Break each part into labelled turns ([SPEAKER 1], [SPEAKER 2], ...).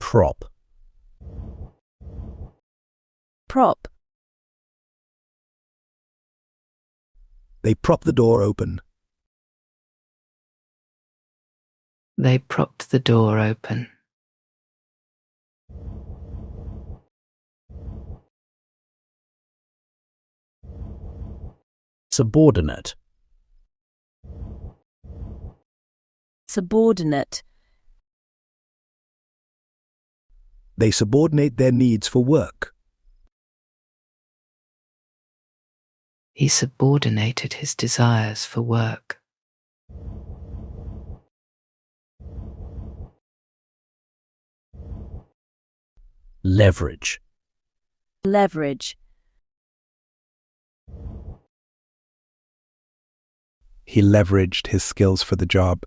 [SPEAKER 1] Prop.
[SPEAKER 2] Prop.
[SPEAKER 3] They prop the door open.
[SPEAKER 4] They propped the door open.
[SPEAKER 1] Subordinate.
[SPEAKER 2] Subordinate.
[SPEAKER 3] They subordinate their needs for work.
[SPEAKER 4] He subordinated his desires for work.
[SPEAKER 1] Leverage.
[SPEAKER 2] Leverage.
[SPEAKER 3] He leveraged his skills for the job.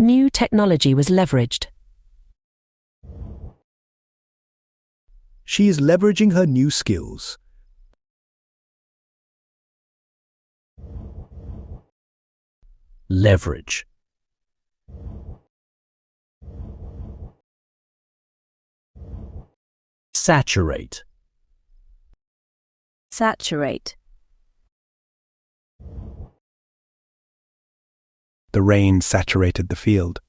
[SPEAKER 5] New technology was leveraged.
[SPEAKER 3] She is leveraging her new skills.
[SPEAKER 1] Leverage. Saturate.
[SPEAKER 2] Saturate.
[SPEAKER 3] The rain saturated the field.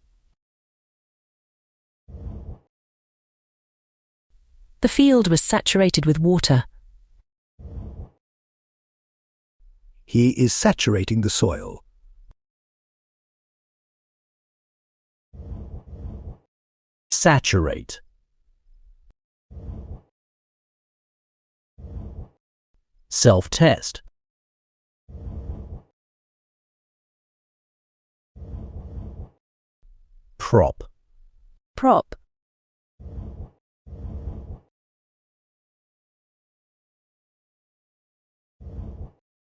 [SPEAKER 5] The field was saturated with water.
[SPEAKER 3] He is saturating the soil.
[SPEAKER 1] Saturate. Self-test. Prop.
[SPEAKER 2] Prop.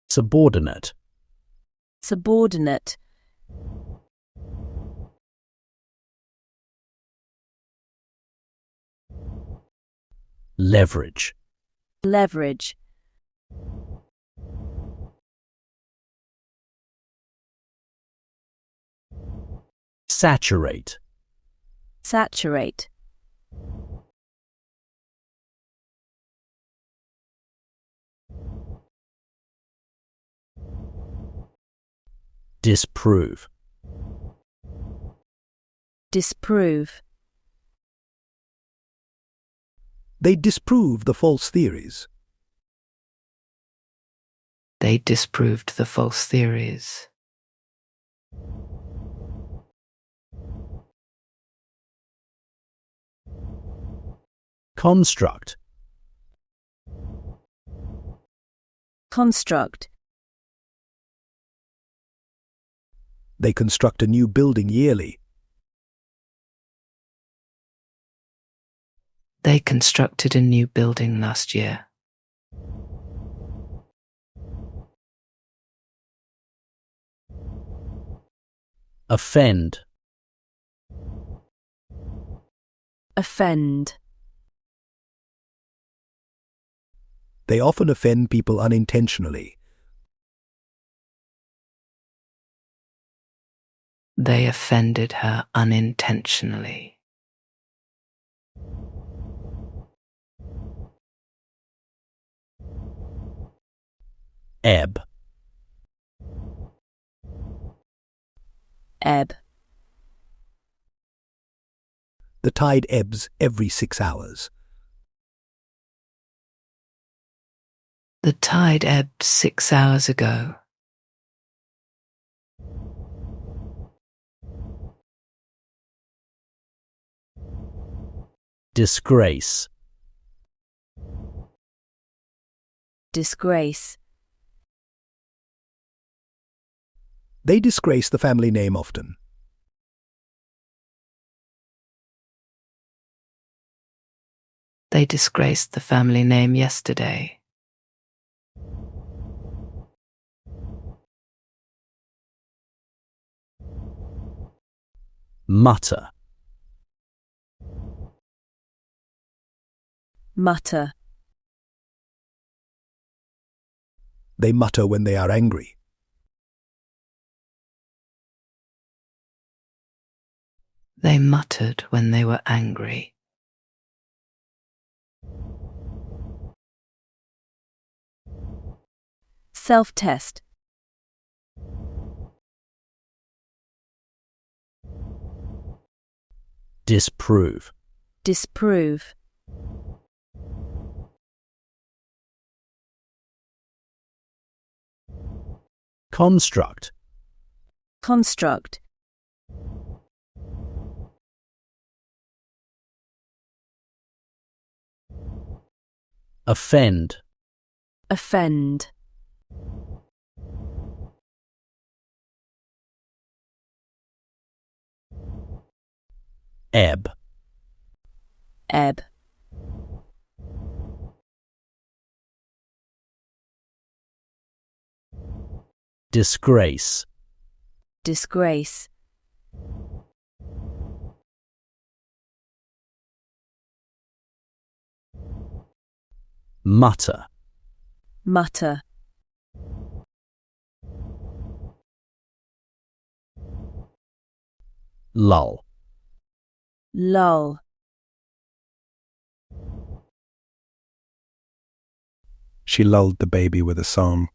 [SPEAKER 1] Subordinate.
[SPEAKER 2] Subordinate.
[SPEAKER 1] Leverage.
[SPEAKER 2] Leverage.
[SPEAKER 1] Saturate.
[SPEAKER 2] Saturate.
[SPEAKER 1] Disprove.
[SPEAKER 2] Disprove.
[SPEAKER 3] They disprove the false theories.
[SPEAKER 4] They disproved the false theories.
[SPEAKER 1] Construct.
[SPEAKER 2] Construct.
[SPEAKER 3] They construct a new building yearly.
[SPEAKER 4] They constructed a new building last year.
[SPEAKER 1] Offend.
[SPEAKER 2] Offend.
[SPEAKER 3] They often offend people unintentionally.
[SPEAKER 4] They offended her unintentionally.
[SPEAKER 1] Ebb.
[SPEAKER 2] Ebb.
[SPEAKER 3] The tide ebbs every 6 hours.
[SPEAKER 4] The tide ebbed 6 hours ago.
[SPEAKER 1] Disgrace.
[SPEAKER 2] Disgrace.
[SPEAKER 3] They disgrace the family name often.
[SPEAKER 4] They disgraced the family name yesterday.
[SPEAKER 1] Mutter.
[SPEAKER 2] Mutter.
[SPEAKER 3] They mutter when they are angry.
[SPEAKER 4] They muttered when they were angry.
[SPEAKER 2] Self-test.
[SPEAKER 1] Disprove.
[SPEAKER 2] Disprove.
[SPEAKER 1] Construct.
[SPEAKER 2] Construct.
[SPEAKER 1] Offend.
[SPEAKER 2] Offend.
[SPEAKER 1] Ebb.
[SPEAKER 2] Ebb.
[SPEAKER 1] Disgrace.
[SPEAKER 2] Disgrace.
[SPEAKER 1] Mutter.
[SPEAKER 2] Mutter.
[SPEAKER 1] Lull.
[SPEAKER 2] Lull.
[SPEAKER 3] She lulled the baby with a song.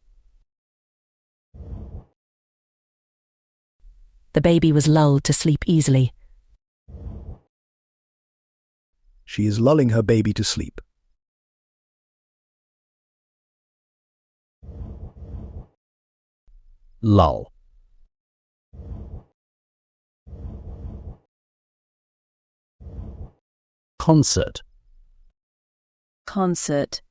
[SPEAKER 5] The baby was lulled to sleep easily.
[SPEAKER 3] She is lulling her baby to sleep.
[SPEAKER 1] Lull. Concert.
[SPEAKER 2] Concert.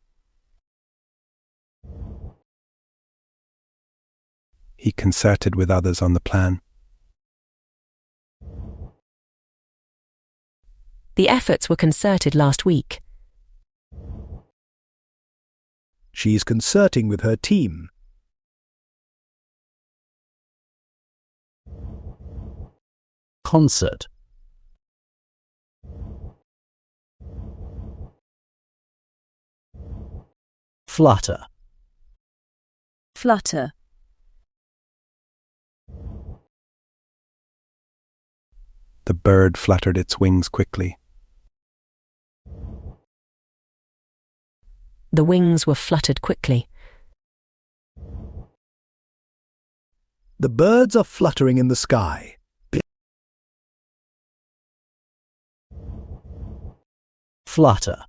[SPEAKER 3] He concerted with others on the plan.
[SPEAKER 5] The efforts were concerted last week.
[SPEAKER 3] She is concerting with her team.
[SPEAKER 1] Concert. Flutter.
[SPEAKER 2] Flutter.
[SPEAKER 3] The bird fluttered its wings quickly.
[SPEAKER 5] The wings were fluttered quickly.
[SPEAKER 3] The birds are fluttering in the sky.
[SPEAKER 1] Flutter.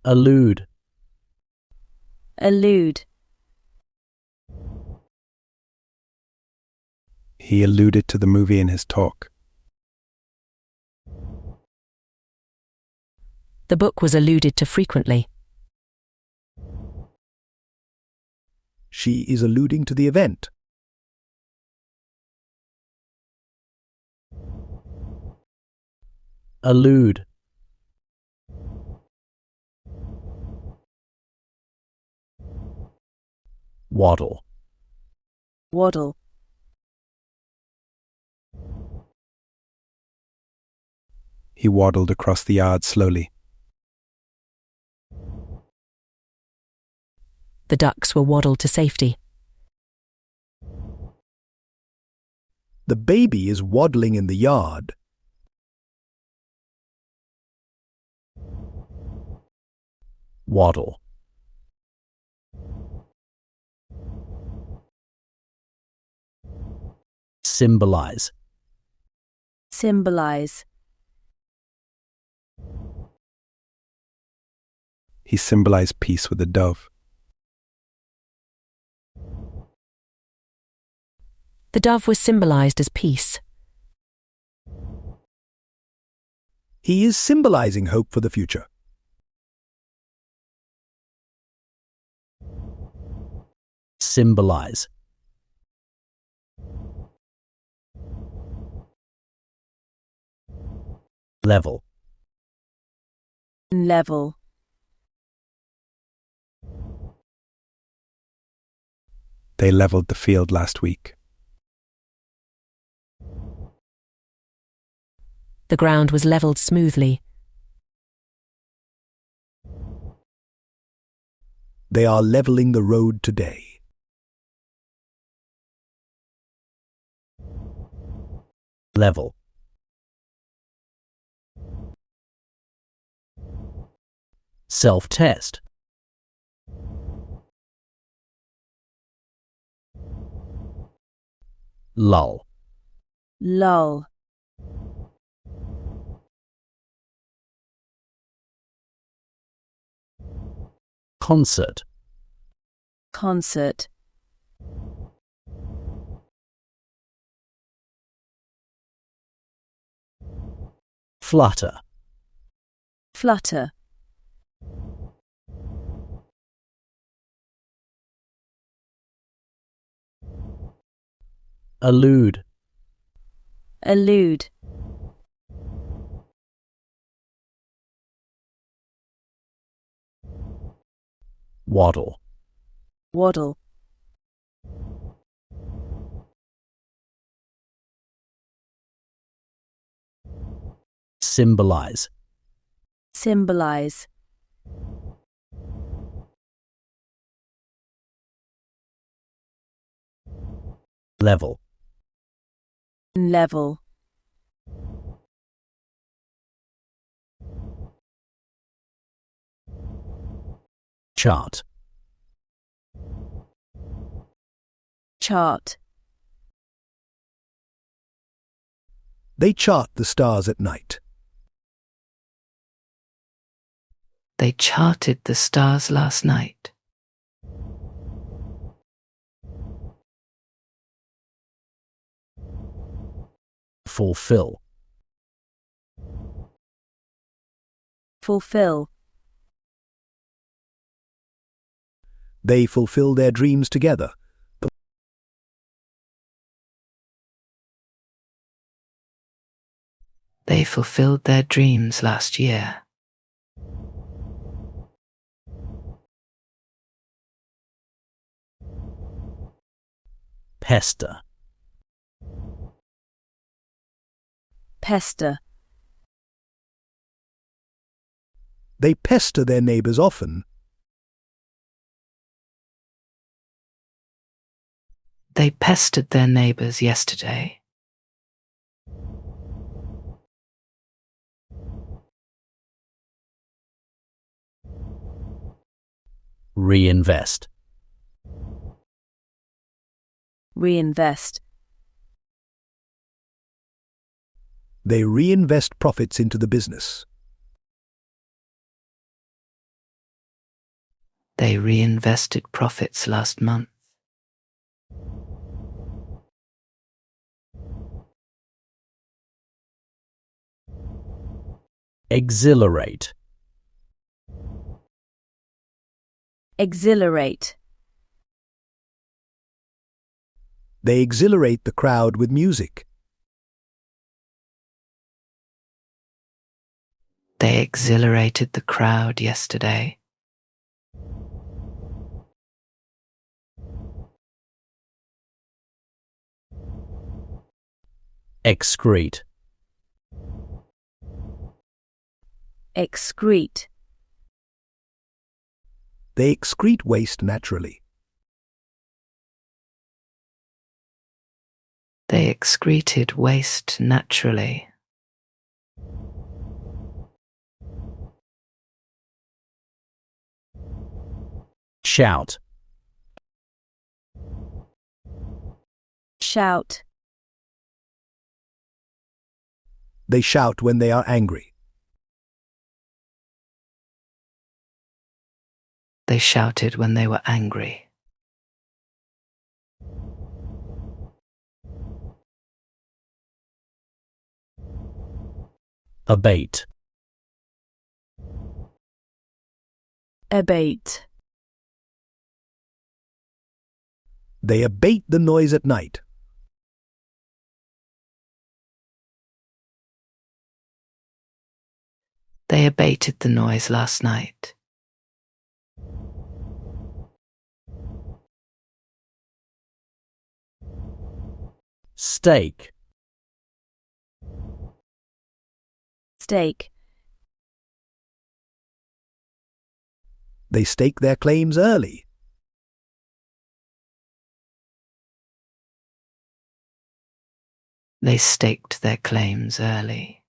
[SPEAKER 1] Allude.
[SPEAKER 2] Allude.
[SPEAKER 3] He alluded to the movie in his talk.
[SPEAKER 5] The book was alluded to frequently.
[SPEAKER 3] She is alluding to the event.
[SPEAKER 1] Allude. Waddle.
[SPEAKER 2] Waddle.
[SPEAKER 3] He waddled across the yard slowly.
[SPEAKER 5] The ducks were waddled to safety.
[SPEAKER 3] The baby is waddling in the yard.
[SPEAKER 1] Waddle. Symbolize.
[SPEAKER 2] Symbolize.
[SPEAKER 3] He symbolized peace with a dove.
[SPEAKER 5] The dove was symbolized as peace.
[SPEAKER 3] He is symbolizing hope for the future.
[SPEAKER 1] Symbolize. Level.
[SPEAKER 2] Level.
[SPEAKER 3] They leveled the field last week.
[SPEAKER 5] The ground was levelled smoothly.
[SPEAKER 3] They are leveling the road today.
[SPEAKER 1] level. Self-test. Lull.
[SPEAKER 2] lull,
[SPEAKER 1] Concert.
[SPEAKER 2] concert,
[SPEAKER 1] Flutter.
[SPEAKER 2] flutter,
[SPEAKER 1] Allude.
[SPEAKER 2] allude,
[SPEAKER 1] Waddle.
[SPEAKER 2] waddle,
[SPEAKER 1] Symbolize.
[SPEAKER 2] symbolize,
[SPEAKER 1] Level.
[SPEAKER 2] level,
[SPEAKER 1] Chart.
[SPEAKER 2] chart,
[SPEAKER 3] They chart the stars at night.
[SPEAKER 4] They charted the stars last night.
[SPEAKER 1] Fulfill.
[SPEAKER 2] fulfill,
[SPEAKER 3] They fulfill their dreams together.
[SPEAKER 4] They fulfilled their dreams last year.
[SPEAKER 1] Pester.
[SPEAKER 2] pester,
[SPEAKER 3] They pester their neighbors often.
[SPEAKER 4] They pestered their neighbors yesterday.
[SPEAKER 1] Reinvest.
[SPEAKER 2] reinvest,
[SPEAKER 3] They reinvest profits into the business.
[SPEAKER 4] They reinvested profits last month.
[SPEAKER 1] Exhilarate.
[SPEAKER 2] exhilarate,
[SPEAKER 3] They exhilarate the crowd with music.
[SPEAKER 4] They exhilarated the crowd yesterday.
[SPEAKER 1] Excrete.
[SPEAKER 2] excrete,
[SPEAKER 3] They excrete waste naturally.
[SPEAKER 4] They excreted waste naturally.
[SPEAKER 1] Shout.
[SPEAKER 2] shout,
[SPEAKER 3] They shout when they are angry.
[SPEAKER 4] They shouted when they were angry.
[SPEAKER 1] Abate.
[SPEAKER 2] abate,
[SPEAKER 3] They abate the noise at night.
[SPEAKER 4] They abated the noise last night.
[SPEAKER 1] Stake.
[SPEAKER 2] stake,
[SPEAKER 3] They stake their claims early.
[SPEAKER 4] They staked their claims early.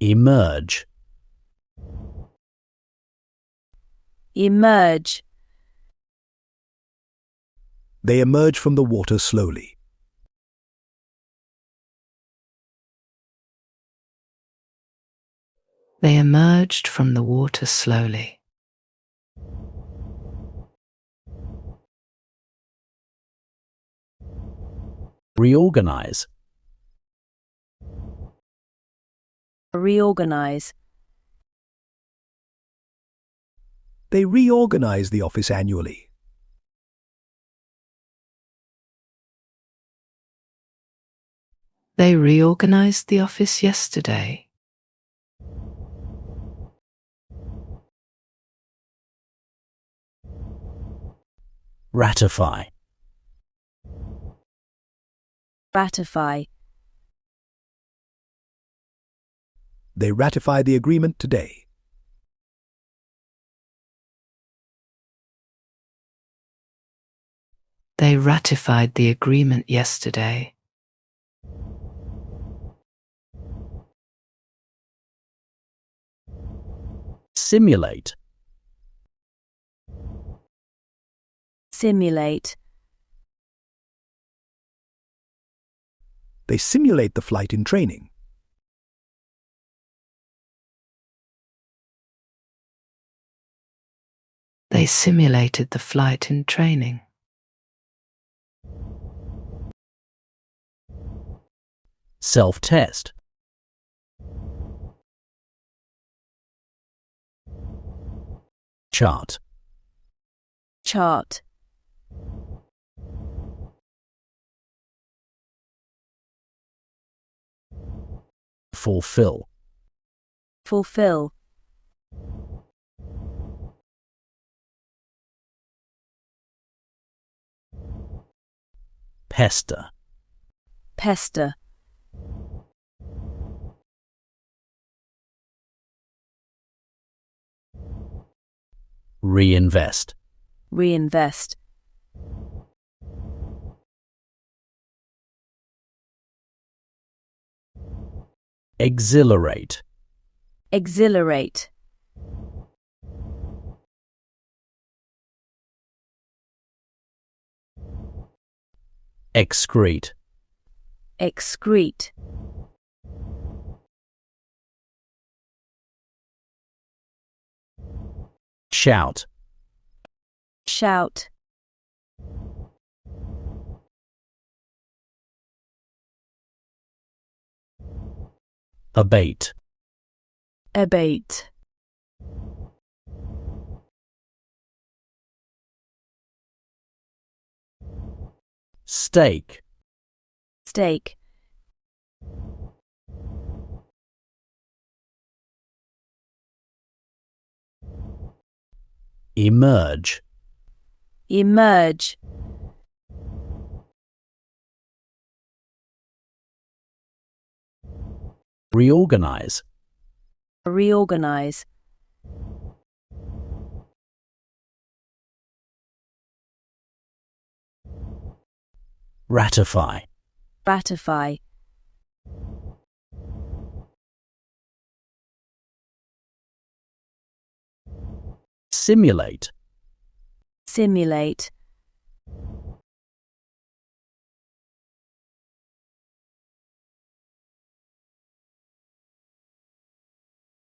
[SPEAKER 1] Emerge.
[SPEAKER 2] Emerge.
[SPEAKER 3] They emerge from the water slowly.
[SPEAKER 4] They emerged from the water slowly.
[SPEAKER 1] Reorganize.
[SPEAKER 2] Reorganize.
[SPEAKER 3] They reorganize the office annually.
[SPEAKER 4] They reorganized the office yesterday.
[SPEAKER 1] Ratify.
[SPEAKER 2] Ratify.
[SPEAKER 3] They ratify the agreement today.
[SPEAKER 4] They ratified the agreement yesterday.
[SPEAKER 1] Simulate.
[SPEAKER 2] Simulate.
[SPEAKER 3] They simulate the flight in training.
[SPEAKER 4] They simulated the flight in training.
[SPEAKER 1] Self-test. Chart.
[SPEAKER 2] Chart.
[SPEAKER 1] Fulfill.
[SPEAKER 2] Fulfill.
[SPEAKER 1] Pester.
[SPEAKER 2] Pester.
[SPEAKER 1] Reinvest.
[SPEAKER 2] Reinvest.
[SPEAKER 1] Exhilarate.
[SPEAKER 2] Exhilarate.
[SPEAKER 1] Excrete.
[SPEAKER 2] Excrete.
[SPEAKER 1] Shout.
[SPEAKER 2] Shout.
[SPEAKER 1] Abate.
[SPEAKER 2] Abate.
[SPEAKER 1] Stake.
[SPEAKER 2] Stake.
[SPEAKER 1] Emerge.
[SPEAKER 2] Emerge.
[SPEAKER 1] Reorganize.
[SPEAKER 2] Reorganize.
[SPEAKER 1] Ratify.
[SPEAKER 2] Ratify.
[SPEAKER 1] Simulate.
[SPEAKER 2] Simulate.